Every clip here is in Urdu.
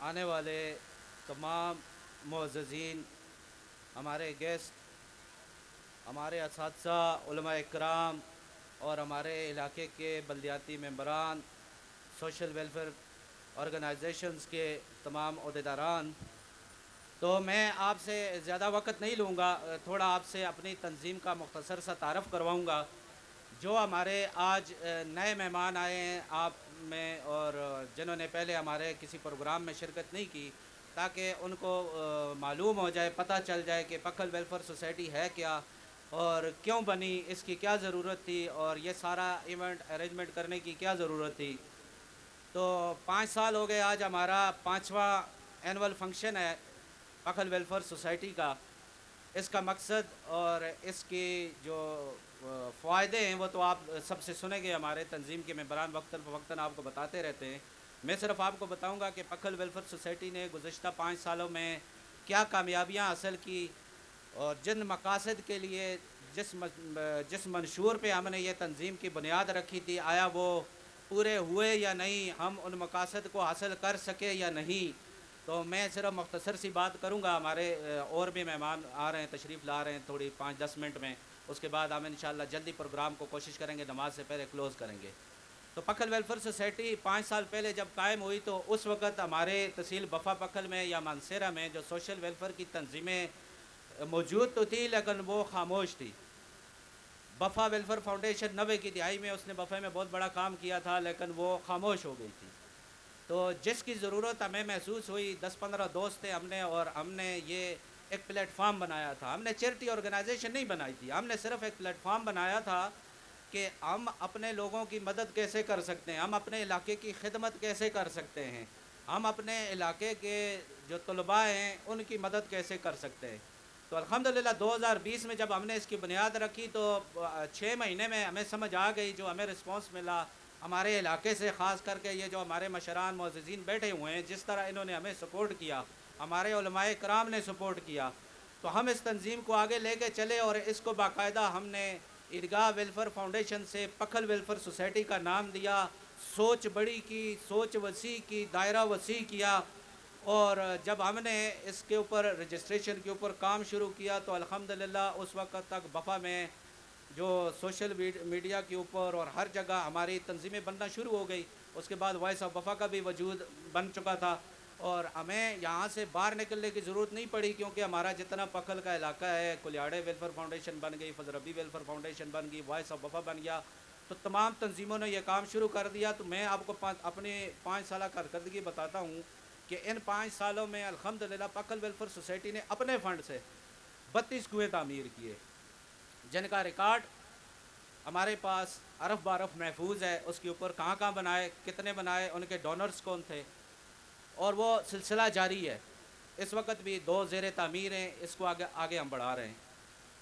آنے والے تمام معززین، ہمارے گیسٹ، ہمارے اساتذہ، علماء اکرام اور ہمارے علاقے کے بلدیاتی ممبران، سوشل ویلفیئر آرگنائزیشنز کے تمام عہدیداران، تو میں آپ سے زیادہ وقت نہیں لوں گا، تھوڑا آپ سے اپنی تنظیم کا مختصر سا تعارف کرواؤں گا۔ جو ہمارے آج نئے مہمان آئے ہیں آپ میں، اور جنہوں نے پہلے ہمارے کسی پروگرام میں شرکت نہیں کی، تاکہ ان کو معلوم ہو جائے، پتہ چل جائے کہ پکھل ویلفیئر سوسائٹی ہے کیا اور کیوں بنی، اس کی کیا ضرورت تھی اور یہ سارا ایونٹ ارینجمنٹ کرنے کی کیا ضرورت تھی۔ تو 5 سال ہو گئے، آج ہمارا 5واں اینول فنکشن ہے پکھل ویلفیئر سوسائٹی کا۔ اس کا مقصد اور اس کی جو فائدے ہیں وہ تو آپ سب سے سنیں گے، ہمارے تنظیم کے ممبران وقتاً فوقتاً آپ کو بتاتے رہتے ہیں۔ میں صرف آپ کو بتاؤں گا کہ پکھل ویلفیئر سوسائٹی نے گزشتہ 5 سالوں میں کیا کامیابیاں حاصل کی، اور جن مقاصد کے لیے جس منشور پہ ہم نے یہ تنظیم کی بنیاد رکھی تھی، آیا وہ پورے ہوئے یا نہیں، ہم ان مقاصد کو حاصل کر سکے یا نہیں۔ تو میں صرف مختصر سی بات کروں گا، ہمارے اور بھی مہمان آ رہے ہیں، تشریف لا رہے ہیں تھوڑی 5-10 منٹ میں، اس کے بعد ہم انشاءاللہ جلدی پروگرام کو کوشش کریں گے نماز سے پہلے کلوز کریں گے۔ تو پکھل ویلفیئر سوسائٹی 5 سال پہلے جب قائم ہوئی تو اس وقت ہمارے تحصیل بفا پکھل میں یا مانسیرہ میں جو سوشل ویلفیئر کی تنظیمیں موجود تو تھی، لیکن وہ خاموش تھی۔ بفا ویلفیئر فاؤنڈیشن 90 کی دہائی میں اس نے بفے میں بہت بڑا کام کیا تھا، لیکن وہ خاموش ہو گئی تھی۔ تو جس کی ضرورت ہمیں محسوس ہوئی، 10-15 دوست تھے اور ہم نے یہ ایک پلیٹ فارم بنایا تھا۔ ہم نے چیریٹی آرگنائزیشن نہیں بنائی تھی، ہم نے صرف ایک پلیٹ فارم بنایا تھا کہ ہم اپنے لوگوں کی مدد کیسے کر سکتے ہیں، ہم اپنے علاقے کی خدمت کیسے کر سکتے ہیں، ہم اپنے علاقے کے جو طلباء ہیں ان کی مدد کیسے کر سکتے ہیں۔ تو الحمدللہ 2020 میں جب ہم نے اس کی بنیاد رکھی تو 6 مہینے میں ہمیں سمجھ آ گئی، جو ہمیں رسپانس ملا ہمارے علاقے سے، خاص کر کے یہ جو ہمارے مشران معززین بیٹھے ہوئے ہیں، جس طرح انہوں نے ہمیں سپورٹ کیا، ہمارے علماء کرام نے سپورٹ کیا، تو ہم اس تنظیم کو آگے لے کے چلے اور اس کو باقاعدہ ہم نے عیدگاہ ویلفیئر فاؤنڈیشن سے پکھل ویلفیئر سوسائٹی کا نام دیا۔ سوچ بڑی کی، سوچ وسیع کی، دائرہ وسیع کیا، اور جب ہم نے اس کے اوپر رجسٹریشن کے اوپر کام شروع کیا تو الحمدللہ اس وقت تک بفا میں جو سوشل میڈیا کے اوپر اور ہر جگہ ہماری تنظیمیں بننا شروع ہو گئی۔ اس کے بعد وائس آف بفا کا بھی وجود بن چکا تھا، اور ہمیں یہاں سے باہر نکلنے کی ضرورت نہیں پڑی، کیونکہ ہمارا جتنا پکھل کا علاقہ ہے، کلیاڑے ویلفیئر فاؤنڈیشن بن گئی، فضل ربی ویلفیئر فاؤنڈیشن بن گئی، وائس آف بفا بن گیا، تو تمام تنظیموں نے یہ کام شروع کر دیا۔ تو میں آپ کو اپنی 5 سالہ کارکردگی بتاتا ہوں کہ ان 5 سالوں میں الحمدللہ پکھل ویلفیئر سوسائٹی نے اپنے فنڈ سے 32 کنویں تعمیر کیے، جن کا ریکارڈ ہمارے پاس عرف بعرف محفوظ ہے۔ اس کے اوپر کہاں کہاں بنائے، کتنے بنائے، ان کے ڈونرز کون تھے، اور وہ سلسلہ جاری ہے۔ اس وقت بھی 2 زیر تعمیر ہیں، اس کو آگے ہم بڑھا رہے ہیں۔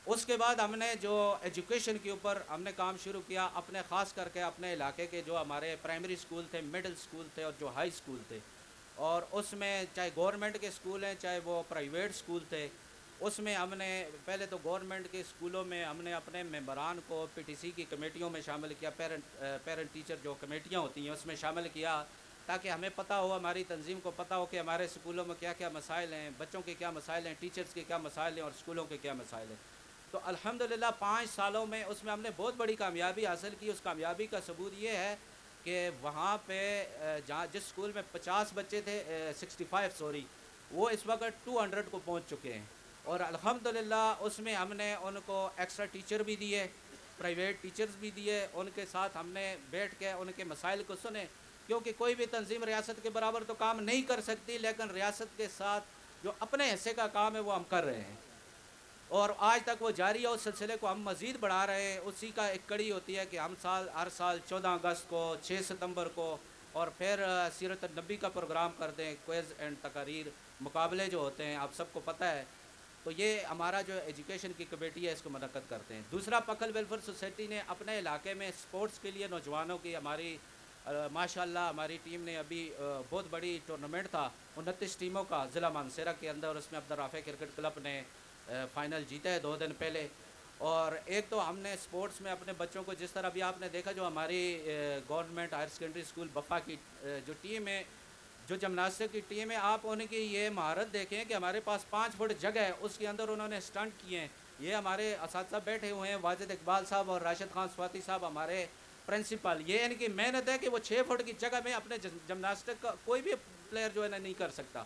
اس کے بعد ہم نے جو ایجوکیشن کے اوپر ہم نے کام شروع کیا، اپنے خاص کر کے اپنے علاقے کے جو ہمارے پرائمری سکول تھے، مڈل سکول تھے اور جو ہائی سکول تھے، اور اس میں چاہے گورنمنٹ کے سکول ہیں چاہے وہ پرائیویٹ سکول تھے، اس میں ہم نے پہلے تو گورنمنٹ کے سکولوں میں ہم نے اپنے ممبران کو پی ٹی سی کی کمیٹیوں میں شامل کیا، پیرنٹ ٹیچر جو کمیٹیاں ہوتی ہیں اس میں شامل کیا، تاکہ ہمیں پتہ ہو، ہماری تنظیم کو پتہ ہو کہ ہمارے سکولوں میں کیا کیا مسائل ہیں، بچوں کے کیا مسائل ہیں، ٹیچرز کے کیا مسائل ہیں اور سکولوں کے کیا مسائل ہیں۔ تو الحمدللہ 5 سالوں میں اس میں ہم نے بہت بڑی کامیابی حاصل کی۔ اس کامیابی کا ثبوت یہ ہے کہ وہاں پہ جس سکول میں 50 بچے تھے، 65 سوری، وہ اس وقت 200 کو پہنچ چکے ہیں، اور الحمدللہ اس میں ہم نے ان کو ایکسٹرا ٹیچر بھی دیے، پرائیویٹ ٹیچرز بھی دیے، ان کے ساتھ ہم نے بیٹھ کے ان کے مسائل کو سنے، کیونکہ کوئی بھی تنظیم ریاست کے برابر تو کام نہیں کر سکتی، لیکن ریاست کے ساتھ جو اپنے حصے کا کام ہے وہ ہم کر رہے ہیں، اور آج تک وہ جاری ہے۔ اس سلسلے کو ہم مزید بڑھا رہے ہیں۔ اسی کا ایک کڑی ہوتی ہے کہ ہم ہر سال 14 اگست کو، 6 ستمبر کو، اور پھر سیرت النبی کا پروگرام کرتے ہیں، کوئز اینڈ تقاریر مقابلے جو ہوتے ہیں، آپ سب کو پتہ ہے۔ تو یہ ہمارا جو ایجوکیشن کی کمیٹی ہے اس کو منعقد کرتے ہیں۔ دوسرا، پکھل ویلفیئر سوسائٹی نے اپنے علاقے میں سپورٹس کے لیے نوجوانوں کی ہماری ماشاءاللہ ہماری ٹیم نے ابھی بہت بڑی ٹورنامنٹ تھا 29 ٹیموں کا ضلع مانسیرہ کے اندر، اس میں عبدالرافع کرکٹ کلب نے فائنل جیتا ہے 2 دن پہلے۔ اور ایک تو ہم نے سپورٹس میں اپنے بچوں کو، جس طرح بھی آپ نے دیکھا جو ہماری گورنمنٹ ہائر سیکنڈری اسکول بفا کی جو ٹیم ہے، جو جمناسٹک کی ٹیم ہے، آپ ان کی یہ مہارت دیکھیں کہ ہمارے پاس 5 فٹ جگہ ہے، اس کے اندر انہوں نے اسٹنٹ کیے ہیں۔ یہ ہمارے اساتذہ بیٹھے ہوئے ہیں، واجد اقبال صاحب اور راشد خان سواتی صاحب ہمارے پرنسپل، یہ ان کی محنت ہے کہ وہ 6 فٹ کی جگہ میں اپنے جمناسٹک کا کوئی بھی پلیئر جو ہے نا نہیں کر سکتا،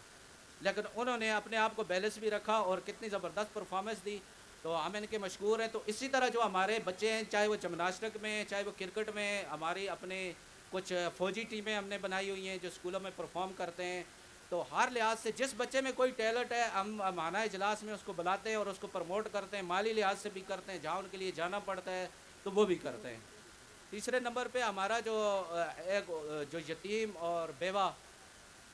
لیکن انہوں نے اپنے آپ کو بیلنس بھی رکھا اور کتنی زبردست پرفارمنس دی، تو ہم ان کے مشکور ہیں۔ تو اسی طرح جو ہمارے بچے ہیں، چاہے وہ جمناسٹک میں، چاہے وہ کرکٹ میں، ہماری اپنے کچھ فوجی ٹیمیں ہم نے بنائی ہوئی ہیں جو اسکولوں میں پرفارم کرتے ہیں، تو ہر لحاظ سے جس بچے میں کوئی ٹیلنٹ ہے ہم ماہانہ اجلاس میں اس کو بلاتے ہیں اور اس کو پروموٹ کرتے ہیں، مالی لحاظ سے بھی کرتے ہیں، جہاں ان کے لیے جانا پڑتا ہے تو وہ بھی کرتے ہیں۔ تیسرے نمبر پہ ہمارا جو ایک جو یتیم اور بیوہ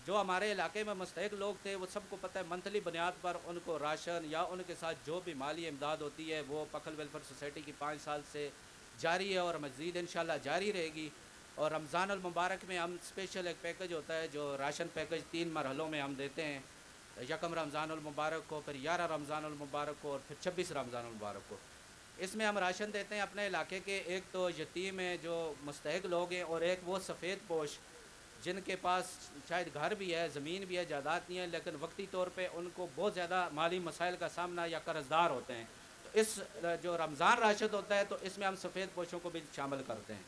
جو ہمارے علاقے میں مستحق لوگ تھے، وہ سب کو پتہ ہے منتھلی بنیاد پر ان کو راشن یا ان کے ساتھ جو بھی مالی امداد ہوتی ہے وہ پکھل ویلفیئر سوسائٹی کی 5 سال سے جاری ہے اور مزید انشاءاللہ جاری رہے گی۔ اور رمضان المبارک میں ہم اسپیشل ایک پیکج ہوتا ہے جو راشن پیکج 3 مرحلوں میں ہم دیتے ہیں، یکم رمضان المبارک کو، پھر 11 رمضان المبارک کو اور پھر 26 رمضان المبارک کو۔ اس میں ہم راشن دیتے ہیں اپنے علاقے کے، ایک تو یتیم ہیں جو مستحق لوگ ہیں، اور ایک وہ سفید پوش جن کے پاس شاید گھر بھی ہے، زمین بھی ہے، جائیداد نہیں ہے، لیکن وقتی طور پہ ان کو بہت زیادہ مالی مسائل کا سامنا یا قرض دار ہوتے ہیں، تو اس جو رمضان راشد ہوتا ہے تو اس میں ہم سفید پوشوں کو بھی شامل کرتے ہیں۔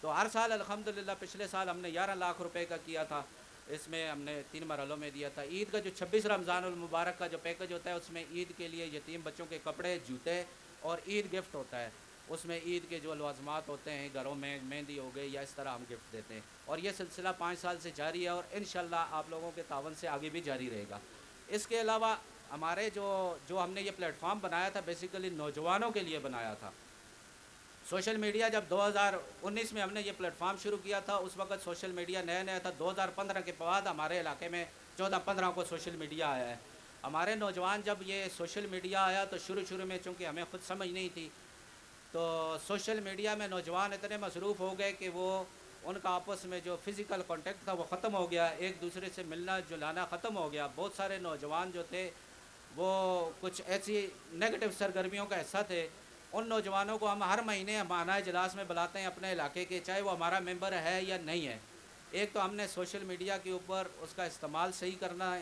تو ہر سال الحمدللہ، پچھلے سال ہم نے 11 لاکھ روپے کا کیا تھا، اس میں ہم نے 3 مرحلوں میں دیا تھا۔ عید کا جو 26 رمضان المبارک کا جو پیکج ہوتا ہے اس میں عید کے لیے یتیم بچوں کے کپڑے، جوتے اور عید گفٹ ہوتا ہے، اس میں عید کے جو لوازمات ہوتے ہیں گھروں میں، مہندی ہو گئی یا اس طرح ہم گفٹ دیتے ہیں، اور یہ سلسلہ 5 سال سے جاری ہے اور انشاءاللہ آپ لوگوں کے تعاون سے آگے بھی جاری رہے گا۔ اس کے علاوہ ہمارے جو ہم نے یہ پلیٹ فارم بنایا تھا بیسیکلی نوجوانوں کے لیے بنایا تھا۔ سوشل میڈیا جب 2019 میں ہم نے یہ پلیٹ فارم شروع کیا تھا، اس وقت سوشل میڈیا نیا نیا تھا، 2015 کے بعد ہمارے علاقے میں 14-15 کو سوشل میڈیا آیا ہے۔ ہمارے نوجوان جب یہ سوشل میڈیا آیا تو شروع میں چونکہ ہمیں خود سمجھ نہیں تھی، تو سوشل میڈیا میں نوجوان اتنے مصروف ہو گئے کہ وہ ان کا آپس میں جو فزیکل کانٹیکٹ تھا وہ ختم ہو گیا، ایک دوسرے سے ملنا جلانا ختم ہو گیا۔ بہت سارے نوجوان جو تھے وہ کچھ ایسی نیگیٹو سرگرمیوں کا حصہ تھے، ان نوجوانوں کو ہم ہر مہینے ماہانہ اجلاس میں بلاتے ہیں اپنے علاقے کے، چاہے وہ ہمارا ممبر ہے یا نہیں ہے۔ ایک تو ہم نے سوشل میڈیا کے اوپر اس کا استعمال صحیح کرنا ہے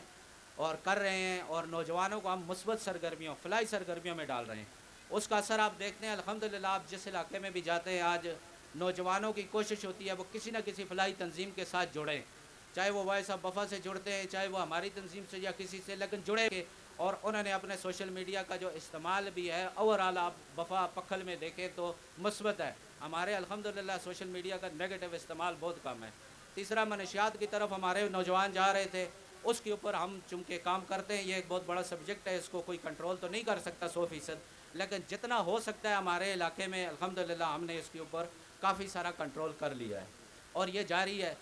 اور کر رہے ہیں، اور نوجوانوں کو ہم مثبت سرگرمیوں، فلاحی سرگرمیوں میں ڈال رہے ہیں۔ اس کا اثر آپ دیکھتے ہیں الحمدللہ، آپ جس علاقے میں بھی جاتے ہیں آج نوجوانوں کی کوشش ہوتی ہے وہ کسی نہ کسی فلاحی تنظیم کے ساتھ جڑیں، چاہے وہ وائس آف وفا سے جڑتے ہیں، چاہے وہ ہماری تنظیم سے یا کسی سے، لیکن جڑے گے۔ اور انہوں نے اپنے سوشل میڈیا کا جو استعمال بھی ہے اوورآل آپ وفا پکھل میں دیکھیں تو مثبت ہے، ہمارے الحمدللہ سوشل میڈیا کا نیگیٹو استعمال بہت کم ہے۔ تیسرا، منشیات کی طرف ہمارے نوجوان جا رہے تھے، اس کے اوپر ہم چونکہ کام کرتے ہیں، یہ ایک بہت بڑا سبجیکٹ ہے، اس کو کوئی کنٹرول تو نہیں کر سکتا 100%، لیکن جتنا ہو سکتا ہے ہمارے علاقے میں الحمدللہ ہم نے اس کے اوپر کافی سارا کنٹرول کر لیا ہے اور یہ جاری ہے۔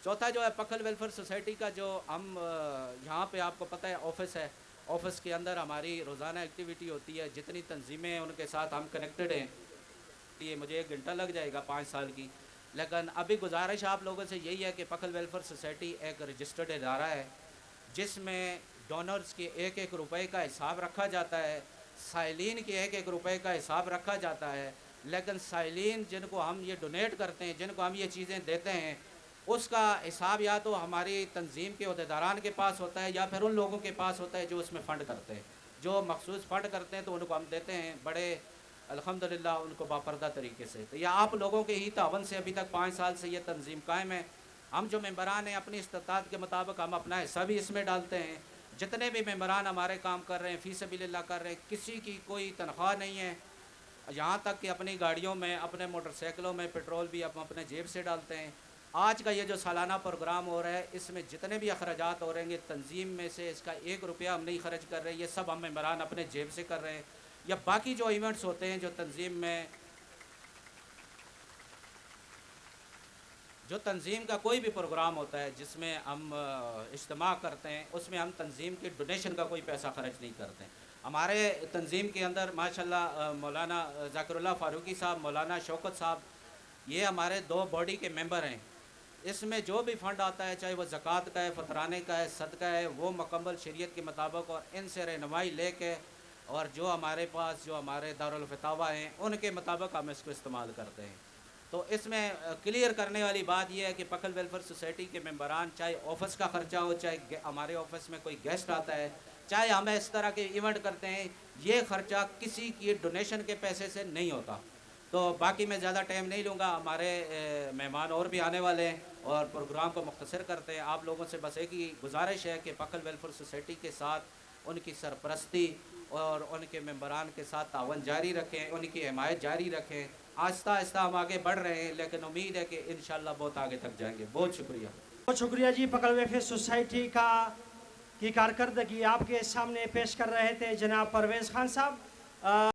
چوتھا جو ہے پکھل ویلفیئر سوسائٹی کا جو ہم یہاں پہ آپ کو پتہ ہے آفس ہے، آفس کے اندر ہماری روزانہ ایکٹیویٹی ہوتی ہے، جتنی تنظیمیں ہیں ان کے ساتھ ہم کنیکٹڈ ہیں، یہ مجھے 1 گھنٹہ لگ جائے گا 5 سال کی، لیکن ابھی گزارش آپ لوگوں سے یہی ہے کہ پکھل ویلفیئر سوسائٹی ایک رجسٹرڈ ادارہ ہے جس میں ڈونرز کے 1-1 روپے کا حساب رکھا جاتا ہے، سائلین کے 1-1 روپے کا حساب رکھا جاتا ہے، لیکن سائلین جن کو ہم یہ ڈونیٹ کرتے ہیں، جن کو ہم یہ چیزیں دیتے ہیں، اس کا حساب یا تو ہماری تنظیم کے عہدیداران کے پاس ہوتا ہے یا پھر ان لوگوں کے پاس ہوتا ہے جو اس میں فنڈ کرتے ہیں، جو مخصوص فنڈ کرتے ہیں تو ان کو ہم دیتے ہیں بڑے الحمدللہ ان کو باپردہ طریقے سے۔ تو یہ آپ لوگوں کے ہی تعاون سے ابھی تک 5 سال سے یہ تنظیم قائم ہے۔ ہم جو ممبران ہیں اپنی استطاعت کے مطابق ہم اپنا حصہ بھی اس میں ڈالتے ہیں، جتنے بھی ممبران ہمارے کام کر رہے ہیں فی سبیل اللہ کر رہے ہیں، کسی کی کوئی تنخواہ نہیں ہے، یہاں تک کہ اپنی گاڑیوں میں، اپنے موٹر سائیکلوں میں پیٹرول بھی ہم اپنے جیب سے ڈالتے ہیں۔ آج کا یہ جو سالانہ پروگرام ہو رہا ہے اس میں جتنے بھی اخراجات ہو رہے ہیں تنظیم میں سے اس کا 1 روپیہ ہم نہیں خرچ کر رہے، یہ سب ہم ممبران اپنے جیب سے کر رہے ہیں۔ یا باقی جو ایونٹس ہوتے ہیں جو تنظیم کا کوئی بھی پروگرام ہوتا ہے جس میں ہم اجتماع کرتے ہیں، اس میں ہم تنظیم کے ڈونیشن کا کوئی پیسہ خرچ نہیں کرتے ہیں۔ ہمارے تنظیم کے اندر ماشاءاللہ مولانا ذاکر اللہ فاروقی صاحب، مولانا شوکت صاحب، یہ ہمارے 2 باڈی کے ممبر ہیں۔ اس میں جو بھی فنڈ آتا ہے، چاہے وہ زکوٰۃ کا ہے، فطرانے کا ہے، صدقہ ہے، وہ مکمل شریعت کے مطابق اور ان سے رہنمائی لے کے، اور جو ہمارے پاس جو ہمارے دارالفتاویٰ ہیں ان کے مطابق ہم اس کو استعمال کرتے ہیں۔ تو اس میں کلیئر کرنے والی بات یہ ہے کہ پکھل ویلفیئر سوسائٹی کے ممبران چاہے آفس کا خرچہ ہو، چاہے ہمارے آفس میں کوئی گیسٹ آتا ہے، چاہے ہم اس طرح کے ایونٹ کرتے ہیں، یہ خرچہ کسی کی ڈونیشن کے پیسے سے نہیں ہوتا. تو باقی میں زیادہ ٹائم نہیں لوں گا، ہمارے مہمان اور بھی آنے والے ہیں اور پروگرام کو مختصر کرتے ہیں. آپ لوگوں سے بس ایک ہی گزارش ہے کہ پکھل ویلفیئر سوسائٹی کے ساتھ ان کی سرپرستی اور ان کے ممبران کے ساتھ تعاون جاری رکھیں، ان کی حمایت جاری رکھیں. آہستہ آہستہ ہم آگے بڑھ رہے ہیں، لیکن امید ہے کہ انشاءاللہ بہت آگے تک جائیں گے. بہت شکریہ. بہت شکریہ جی. پکھل ویلفیئر سوسائٹی کی کارکردگی آپ کے سامنے پیش کر رہے تھے جناب پرویز خان صاحب.